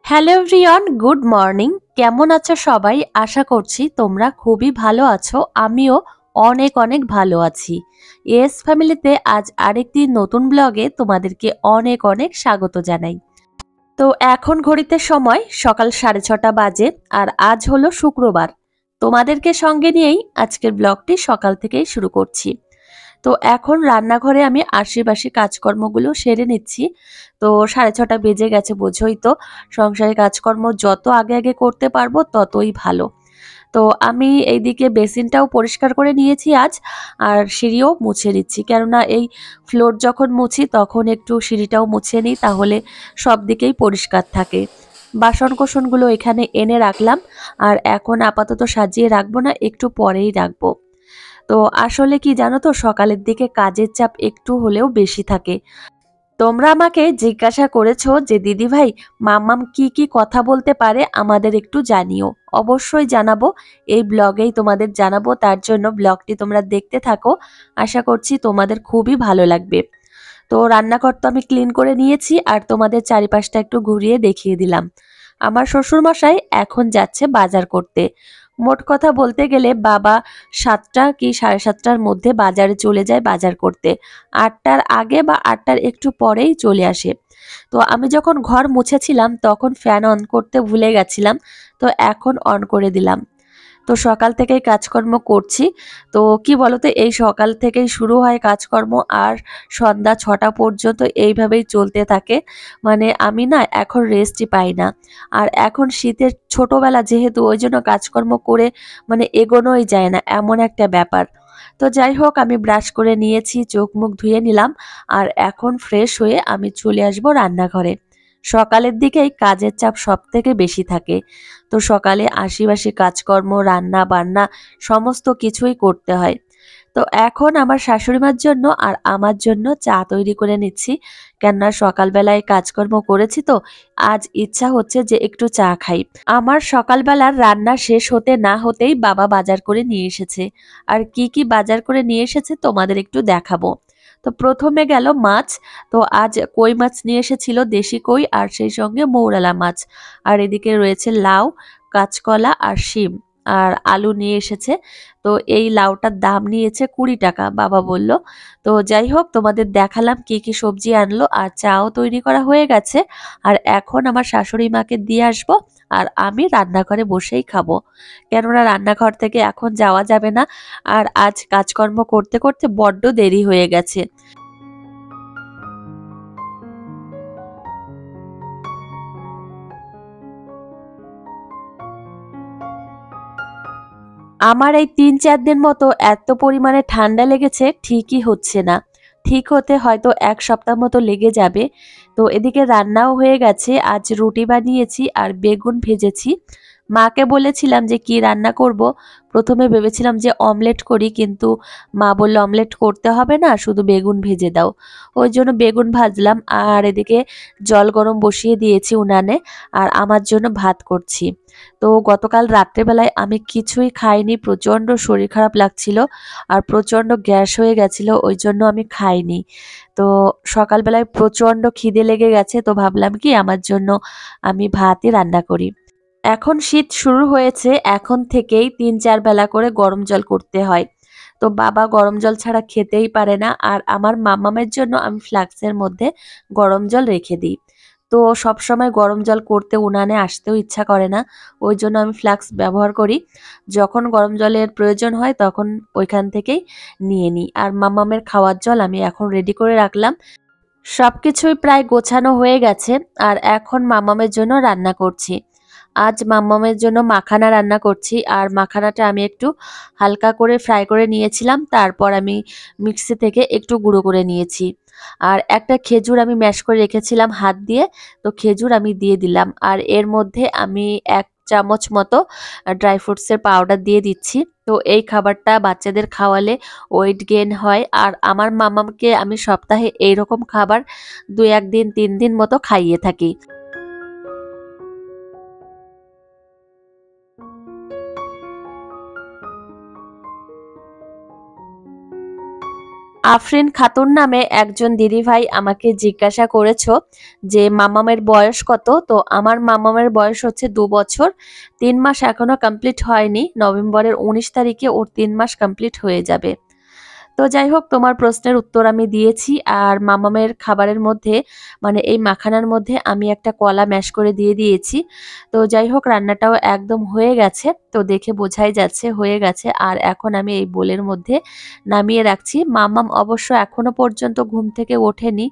Hello everyone, good morning. কেমন আছো সবাই? আশা করছি তোমরা খুবই ভালো আছো। আমিও অনেক অনেক ভালো আছি। এস ফ্যামিলিতে আজ আরেকটি নতুন ব্লগে তোমাদেরকে অনেক অনেক স্বাগত জানাই। তো এখন ঘড়িতে সময় সকাল 6:30 বাজে, আর আজ হলো শুক্রবার। তোমাদেরকে সঙ্গে নিয়েই আজকের ব্লগটি সকাল থেকেই শুরু করছি। তো এখন রান্নাঘরে আমি আশিপাশি কাজকর্মগুলো সেরে নিচ্ছি। তো 6:30 বেজে গেছে, বোঝোই তো। সংসারের কাজকর্ম যত আগে আগে করতে পারবো ততই ভালো। তো আমি এইদিকে বেসিনটাও পরিষ্কার করে নিয়েছি আজ, আর সিঁড়িও মুছে নিচ্ছি, কেননা এই ফ্লোর যখন মুছি তখন একটু সিঁড়িটাও মুছে নিই, তাহলে সব দিকেই পরিষ্কার থাকে। বাসন কোসনগুলো এখানে এনে রাখলাম, আর এখন আপাতত সাজিয়ে রাখবো না, একটু পরেই রাখবো। তো আসলে কি জানো তো, সকালের দিকে কাজের চাপ একটু হলেও বেশি থাকে। তোমরা আমাকে জিজ্ঞাসা করেছো যে দিদি ভাই, মাম্মাম কি কি কথা বলতে পারে আমাদের একটু জানিও। অবশ্যই জানাবো, এই ব্লগেই তোমাদের জানাবো। তার জন্য ব্লগটি তোমরা দেখতে থাকো, আশা করছি তোমাদের খুবই ভালো লাগবে। তো রান্নাঘর তো আমি ক্লিন করে নিয়েছি, আর তোমাদের চারিপাশটা একটু ঘুরিয়ে দেখিয়ে দিলাম। আমার শ্বশুরমশাই এখন যাচ্ছে বাজার করতে। মোট কথা বলতে গেলে বাবা 7টা কি 7:30টার মধ্যে বাজারে চলে যায় বাজার করতে। 8টার আগে বা 8টার একটু পরেই চলে আসে। তো আমি যখন ঘর মুছেছিলাম তখন ফ্যান অন করতে ভুলে গেছিলাম, তো এখন অন করে দিলাম। তো সকাল থেকেই কাজকর্ম করছি। তো কি বলতো, এই সকাল থেকেই শুরু হয় কাজকর্ম, আর সন্ধ্যা 6টা পর্যন্ত এইভাবেই চলতে থাকে। মানে আমি না এখন রেস্টই পাই না। আর এখন শীতের ছোটবেলা যেহেতু, ওই জন্য কাজকর্ম করে মানে এগোনোই যায় না, এমন একটা ব্যাপার। তো যাই হোক, আমি ব্রাশ করে নিয়েছি, চোখ মুখ ধুয়ে নিলাম, আর এখন ফ্রেশ হয়ে আমি চলে আসবো রান্নাঘরে। সকালের দিকেই কাজের চাপ সব থেকে বেশি থাকে। তো সকালে আশিবাসি কাজকর্ম, রান্না বান্না সমস্ত কিছুই করতে হয়। তো এখন আমার শাশুড়িমার জন্য আর আমার জন্য চা তৈরি করে নিচ্ছি, কেননা সকালবেলায় কাজকর্ম করেছি, তো আজ ইচ্ছা হচ্ছে যে একটু চা খাই। আমার সকালবেলার রান্না শেষ হতে না হতেই বাবা বাজার করে নিয়ে এসেছে। আর কি কি বাজার করে নিয়ে এসেছে তোমাদের একটু দেখাবো। তো প্রথমে গেল মাছ। তো আজ কই মাছ নিয়ে এসেছিল, দেশি কই, আর সেই সঙ্গে মৌরালা মাছ। আর এদিকে রয়েছে লাউ, কাঁচকলা আর শিম, আর আলু নিয়ে এসেছে। তো এই লাউটার দাম নিয়েছে 20 টাকা, বাবা বলল। তো যাই হোক, তোমাদের দেখালাম কি কি সবজি আনলো, আর চাও তৈরি করা হয়ে গেছে। আর এখন আমার শাশুড়ি মাকে দিয়ে আসবো, আর আমি রান্নাঘরে বসেই খাবো, কেননা রান্নাঘর থেকে এখন যাওয়া যাবে না। আর আজ কাজকর্ম করতে করতে বড্ড দেরি হয়ে গেছে। আমার এই 3-4 দিন মতো এত পরিমাণে ঠান্ডা লেগেছে, ঠিকই হচ্ছে না। ঠিক হতে হয়তো 1 সপ্তাহ মতো লেগে যাবে। তো এদিকে রান্নাও হয়ে গেছে, আজ রুটি বানিয়েছি আর বেগুন ভেজেছি। মাকে বলেছিলাম যে কি রান্না করব। প্রথমে ভেবেছিলাম যে অমলেট করি, কিন্তু মা বলল অমলেট করতে হবে না, শুধু বেগুন ভেজে দাও। ওই জন্য বেগুন ভাজলাম, আর এদিকে জল গরম বসিয়ে দিয়েছি উনানে, আর আমার জন্য ভাত করছি। তো গতকাল রাত্রেবেলায় আমি কিছুই খাইনি, প্রচণ্ড শরীর খারাপ লাগছিল, আর প্রচণ্ড গ্যাস হয়ে গেছিল, ওই জন্য আমি খাইনি। তো সকালবেলায় প্রচণ্ড খিদে লেগে গেছে, তো ভাবলাম কি আমার জন্য আমি ভাতই রান্না করি। এখন শীত শুরু হয়েছে, এখন থেকেই 3-4 বেলা করে গরম জল করতে হয়। তো বাবা গরম জল ছাড়া খেতেই পারে না, আর আমার মামামের জন্য আমি ফ্লাক্সের মধ্যে গরম জল রেখে দিই। তো সব সময় গরম জল করতে উনানে আসতেও ইচ্ছা করে না, ওই জন্য আমি ফ্লাক্স ব্যবহার করি। যখন গরম জলের প্রয়োজন হয় তখন ওইখান থেকেই নিয়ে নিই। আর মামামের খাওয়ার জল আমি এখন রেডি করে রাখলাম। সবকিছুই প্রায় গোছানো হয়ে গেছে, আর এখন মামামের জন্য রান্না করছি। আজ মাম্মামের জন্য মাখানা রান্না করছি, আর মাখানাটা আমি একটু হালকা করে ফ্রাই করে নিয়েছিলাম, তারপর আমি মিক্সি থেকে একটু গুঁড়ো করে নিয়েছি। আর একটা খেজুর আমি ম্যাশ করে রেখেছিলাম হাত দিয়ে, তো খেজুর আমি দিয়ে দিলাম। আর এর মধ্যে আমি 1 চামচ মতো ড্রাই ফ্রুটসের পাউডার দিয়ে দিচ্ছি। তো এই খাবারটা বাচ্চাদের খাওয়ালে ওয়েট গেইন হয়, আর আমার মামাকে আমি সপ্তাহে এইরকম খাবার 2-1 দিন 3 দিন মতো খাইয়ে থাকি। আফরিন খাতুন নামে একজন দিদিভাই আমাকে জিজ্ঞাসা করেছো যে মামামের বয়স কত। তো আমার মামামের বয়স হচ্ছে 2 বছর 3 মাস, এখনো কমপ্লিট হয়নি। নভেম্বরের 19 তারিখে ওর 3 মাস কমপ্লিট হয়ে যাবে। তো যাই হোক, তোমার প্রশ্নের উত্তর আমি দিয়েছি। আর মামামের খাবারের মধ্যে মানে এই মাখানার মধ্যে আমি একটা কলা ম্যাশ করে দিয়ে দিয়েছি। তো যাই হোক, রান্নাটাও একদম হয়ে গেছে, তো দেখে বোঝাই যাচ্ছে হয়ে গেছে। আর এখন আমি এই বোলের মধ্যে নামিয়ে রাখছি। মামাম অবশ্য এখনো পর্যন্ত ঘুম থেকে ওঠেনি।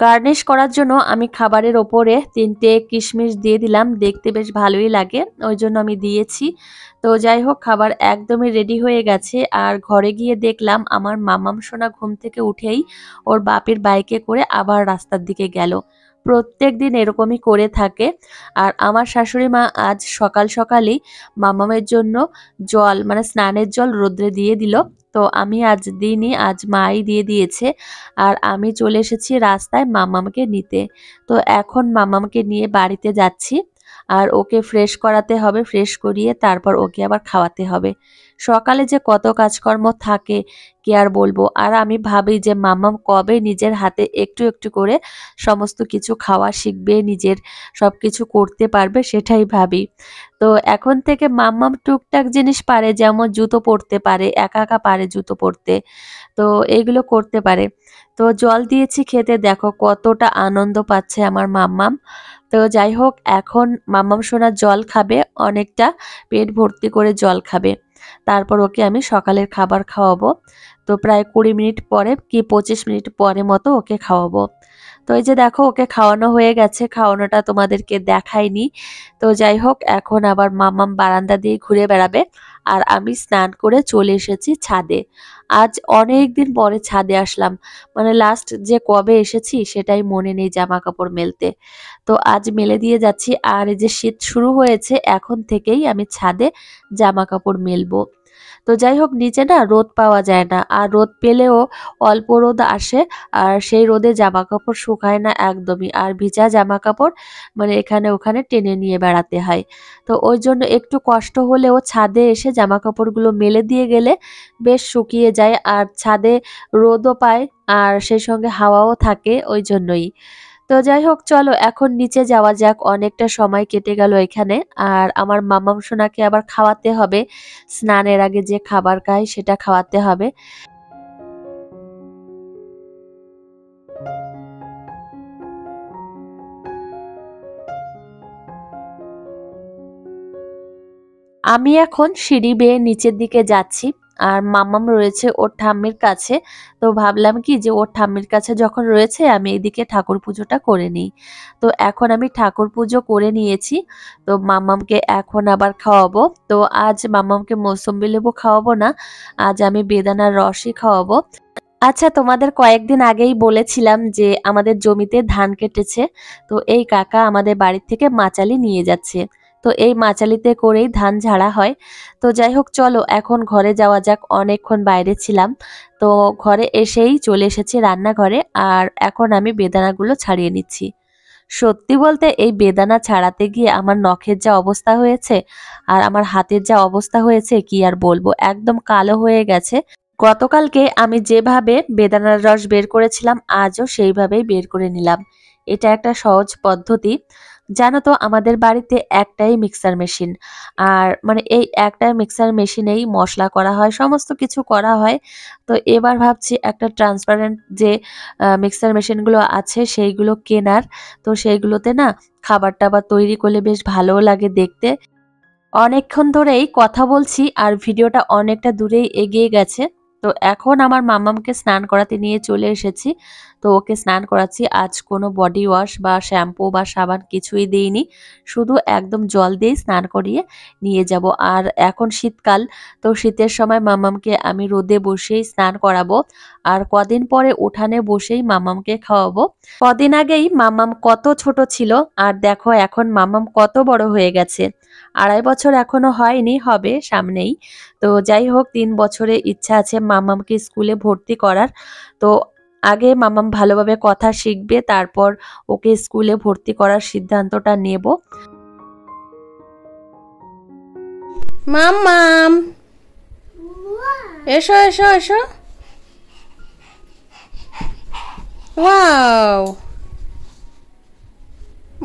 গার্নিশ করার জন্য আমি খাবারের ওপরে 3টে কিশমিশ দিয়ে দিলাম, দেখতে বেশ ভালোই লাগে, ওই জন্য আমি দিয়েছি। তো যাই হোক, খাবার একদমই রেডি হয়ে গেছে। আর ঘরে গিয়ে দেখলাম আমার মামাম সোনা ঘুম থেকে উঠেই ওর বাপের বাইকে করে আবার রাস্তার দিকে গেল। প্রত্যেক দিন এরকমই করে থাকে। আর আমার শাশুড়ি মা আজ সকাল সকালই মামামের জন্য জল মানে স্নানের জল রোদ্রে দিয়ে দিল। তো আমি আজ দিইনি, আজ মাই দিয়ে দিয়েছে। আর আমি চলে এসেছি রাস্তায় মামামকে নিতে। তো এখন মামামকে নিয়ে বাড়িতে যাচ্ছি। আর ওকে ফ্রেশ করাতে হবে, ফ্রেশ করিয়ে তারপর ওকে আবার খাওয়াতে হবে। সকালে যে কত কাজকর্ম থাকে কি আর বলবো। আর আমি ভাবি যে মামাম কবে নিজের হাতে একটু একটু করে সমস্ত কিছু খাওয়া শিখবে, নিজের সব কিছু করতে পারবে, সেটাই ভাবি। তো এখন থেকে মাম্মাম টুকটাক জিনিস পারে, যেমন জুতো পরতে পারে, একা একা পারে জুতো পরতে। তো এইগুলো করতে পারে। তো জল দিয়েছি খেতে, দেখো কতটা আনন্দ পাচ্ছে আমার মাম্মাম। তো যাই হোক, এখন মাম্মাম সোনা জল খাবে অনেকটা, পেট ভর্তি করে জল খাবে। তারপর ওকে আমি সকালের খাবার খাওয়াবো। তো প্রায় 20 মিনিট পরে কি 25 মিনিট পরে মতো ওকে খাওয়াবো। তো এই যে দেখো, ওকে খাওয়ানো হয়ে গেছে, খাওয়ানোটা তোমাদেরকে দেখাইনি। তো যাই হোক, এখন আবার মাম্মাম বারান্দা দিয়ে ঘুরে বেড়াবে। আর আমি স্নান করে চলে এসেছি ছাদে। আজ অনেক দিন পরে ছাদে আসলাম, মানে লাস্ট যে কবে এসেছি সেটাই মনে নেই জামা কাপড় মেলতে। তো আজ মেলে দিয়ে যাচ্ছি। আর এই যে শীত শুরু হয়েছে, এখন থেকেই আমি ছাদে জামা কাপড় মেলবো। তো যাই হোক, নিচে না রোদ পাওয়া যায় না, আর রোদ পেলেও অল্প রোদ আসে। আর সেই রোদে জামা কাপড় শুকায় না একদমই। আর ভিজা জামা কাপড় মানে এখানে ওখানে টেনে নিয়ে বেড়াতে হয়। তো ওই জন্য একটু কষ্ট হলেও ছাদে এসে জামা কাপড়গুলো মেলে দিয়ে গেলে বেশ শুকিয়ে যায়। আর ছাদে রোদও পায়, আর সেই সঙ্গে হাওয়াও থাকে, ওই জন্যই। তো যাই হোক, চলো এখন নিচে যাওয়া যাক, অনেকটা সময় কেটে গেল এখানে। আর আমার মামাম সোনাকে আবার খাওয়াতে হবে, স্নানের আগে যে খাবার খায় সেটা খাওয়াতে হবে। আমি এখন সিঁড়ি বেয়ে নিচের দিকে যাচ্ছি। আর মাম্মাম রয়েছে ওর ঠাম্মির কাছে। তো ভাবলাম কি যে ওর ঠাম্মির কাছে যখন রয়েছে, আমি এদিকে ঠাকুর পুজোটা করে নিই। তো এখন আমি ঠাকুর পুজো করে নিয়েছি। তো মাম্মামকে এখন আবার খাওয়াবো। তো আজ মাম্মামকে মৌসুম্বি লেবু খাওয়াবো না, আজ আমি বেদানার রসই খাওয়াবো। আচ্ছা, তোমাদের কয়েকদিন আগেই বলেছিলাম যে আমাদের জমিতে ধান কেটেছে। তো এই কাকা আমাদের বাড়ির থেকে মাচালি নিয়ে যাচ্ছে। তো এই মাচালিতে করেই ধান ঝাড়া হয়। তো যাই হোক, চলো এখন ঘরে যাওয়া যাক, অনেকক্ষণ বাইরে ছিলাম। তো ঘরে এসেই চলে এসেছি রান্নাঘরে। আর এখন আমি বেদানাগুলো ছাড়িয়ে নিচ্ছি। সত্যি বলতে এই বেদানা ছাড়াতে গিয়ে আমার নখের যা অবস্থা হয়েছে আর আমার হাতের যা অবস্থা হয়েছে কি আর বলবো, একদম কালো হয়ে গেছে। গতকালকে আমি যেভাবে বেদানার রস বের করেছিলাম, আজও সেইভাবেই বের করে নিলাম। এটা একটা সহজ পদ্ধতি। জানো তো, আমাদের বাড়িতে একটাই মিক্সার মেশিন। আর মানে এই একটা মিক্সার মেশিনেই মশলা করা হয়, সমস্ত কিছু করা হয়। তো এবার ভাবছি একটা ট্রান্সপারেন্ট যে মিক্সার মেশিনগুলো আছে সেইগুলো কেনার। তো সেইগুলোতে না খাবার টাবার তৈরি করলে বেশ ভালোও লাগে দেখতে। অনেকক্ষণ ধরেই কথা বলছি আর ভিডিওটা অনেকটা দূরেই এগিয়ে গেছে। তো এখন আমার মামামকে স্নান করাতে নিয়ে চলে এসেছি। তো ওকে স্নান করাচ্ছি। আজ কোনো বডি ওয়াশ বা শ্যাম্পু বা সাবান কিছুই দেইনি, শুধু একদম জল দিয়ে স্নান করিয়ে নিয়ে যাব। আর এখন শীতকাল, তো শীতের সময় মামামকে আমি রোদে বসেই স্নান করাবো। আর কদিন পরে উঠানে বসেই মামামকে খাওয়াবো। কদিন আগেই মামাম কত ছোট ছিল, আর দেখো এখন মামাম কত বড় হয়ে গেছে। 2.5 বছর এখনো হয়নি, হবে সামনেই। তো যাই হোক, 3 বছরে ইচ্ছা আছে মামামকে স্কুলে ভর্তি করার। তো আগে মামাম ভালোভাবে কথা শিখবে, তারপর ওকে স্কুলে ভর্তি করার সিদ্ধান্তটা নেব। মাম্মাম, এসো এসো এসো। ওয়াও,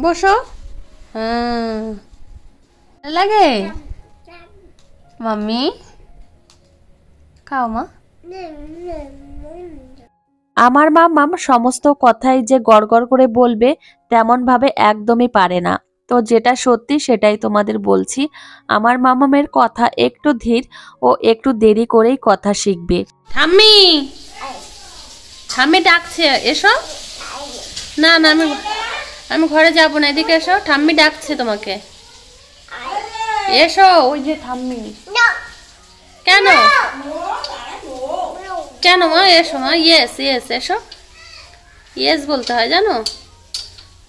বসো। হ্যাঁ, লাগে মাম্মি, খাও মা। আমার মাম্মাম সমস্ত কথাই যে গড়গড় করে বলবে তেমন ভাবে একদমই পারে না। তো যেটা সত্যি সেটাই তোমাদের বলছি, আমার মাম্মামের কথা একটু ধীর ও একটু দেরি করেই কথা শিখবে। ঠাম্মি, ঠাম্মি ডাকছে, এসো। না না, আমি ঘরে যাবো না, এদিকে এসো, ঠাম্মি ডাকছে তোমাকে, এসো। ওই যে ঠাম্মি। কেন কেন মা, এসো মা। ইয়েস ইয়েস, এসো। ইয়েস বলতে হয় জানো,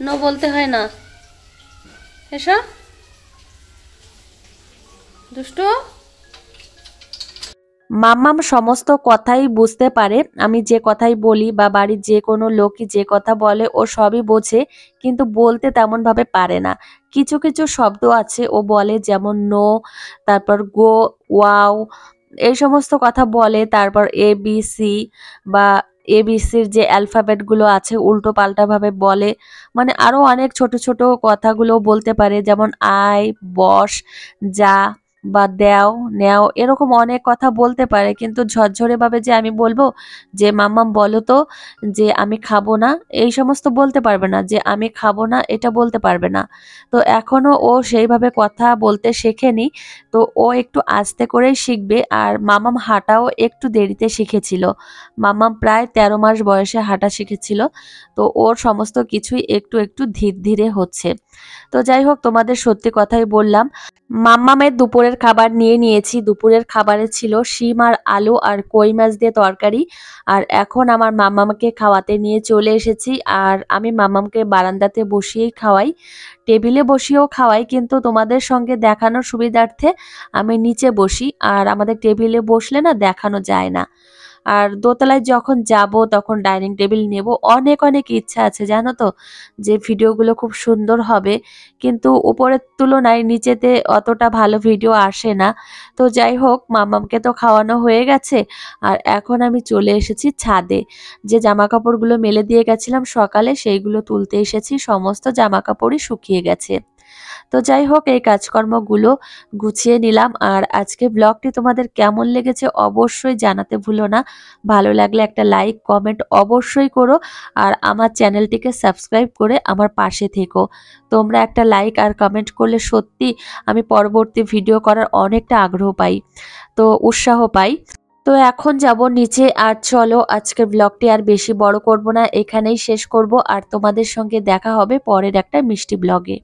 নো বলতে হয় না। এসো দুষ্টু। মাম্মাম সমস্ত কথাই বুঝতে পারে, আমি যে কথাই বলি বা বাড়ির যে কোনো লোকই যে কথা বলে ও সবই বোঝে, কিন্তু বলতে তেমন ভাবে পারে না। কিছু কিছু শব্দ আছে ও বলে, যেমন নো, তারপর গো, ওয়াও, এই সমস্ত কথা বলে। তারপর এ বি সি বা এবিসির যে অ্যালফাবেটগুলো আছে উল্টো পাল্টা ভাবে বলে। মানে আরো অনেক ছোট ছোট কথাগুলো বলতে পারে, যেমন আয়, বস, যা বা দেও, নেও, এরকম অনেক কথা বলতে পারে। কিন্তু ঝরঝরে ভাবে যে আমি বলবো যে মাম্মাম বলো তো যে আমি খাবো না, এই সমস্ত বলতে পারবে না। যে আমি খাবো না এটা বলতে পারবে না। তো এখনো ও সেইভাবে কথা বলতে শেখেনি। তো ও একটু আস্তে করেই শিখবে। আর মামাম হাঁটাও একটু দেরিতে শিখেছিল। মামাম প্রায় 13 মাস বয়সে হাঁটা শিখেছিল। তো ওর সমস্ত কিছুই একটু একটু ধীরে ধীরে হচ্ছে। তো যাই হোক, তোমাদের সত্যি কথাই বললাম, মাম্মামের দুপুরের খাবার নিয়ে নিয়েছি। দুপুরের খাবারে ছিল শিম আর আলু আর কই মাছ দিয়ে তরকারি। আর এখন আমার মাম্মামকে খাওয়াতে নিয়ে চলে এসেছি। আর আমি মাম্মামকে বারান্দাতে বসিয়েই খাওয়াই, টেবিলে বসিয়েও খাওয়াই, কিন্তু তোমাদের সঙ্গে দেখানোর সুবিধার্থে আমি নিচে বসি। আর আমাদের টেবিলে বসলে না দেখানো যায় না। আর দোতলায় যখন যাব তখন ডাইনিং টেবিল নেব, অনেক অনেক ইচ্ছা আছে জানো তো, যে ভিডিওগুলো খুব সুন্দর হবে। কিন্তু উপরের তুলনায় নিচেতে অতটা ভালো ভিডিও আসে না। তো যাই হোক, মামামকে তো খাওয়ানো হয়ে গেছে। আর এখন আমি চলে এসেছি ছাদে। যে জামা কাপড়গুলো মেলে দিয়ে গেছিলাম সকালে, সেইগুলো তুলতে এসেছি। সমস্ত জামা কাপড়ই শুকিয়ে গেছে। তো যাই হোক, এই কাজকর্মগুলো গুছিয়ে নিলাম। আর আজকে ব্লগটি তোমাদের কেমন লেগেছে অবশ্যই জানাতে ভুলো না। ভালো লাগলে একটা লাইক কমেন্ট অবশ্যই করো। আর আমার চ্যানেলটিকে সাবস্ক্রাইব করে আমার পাশে থেকো। তোমরা একটা লাইক আর কমেন্ট করলে সত্যি আমি পরবর্তী ভিডিও করার অনেকটা আগ্রহ পাই, তো উৎসাহ পাই। তো এখন যাব নিচে। আর চলো, আজকের ব্লগটি আর বেশি বড় করব না, এখানেই শেষ করব। আর তোমাদের সঙ্গে দেখা হবে পরের একটা মিষ্টি ব্লগে।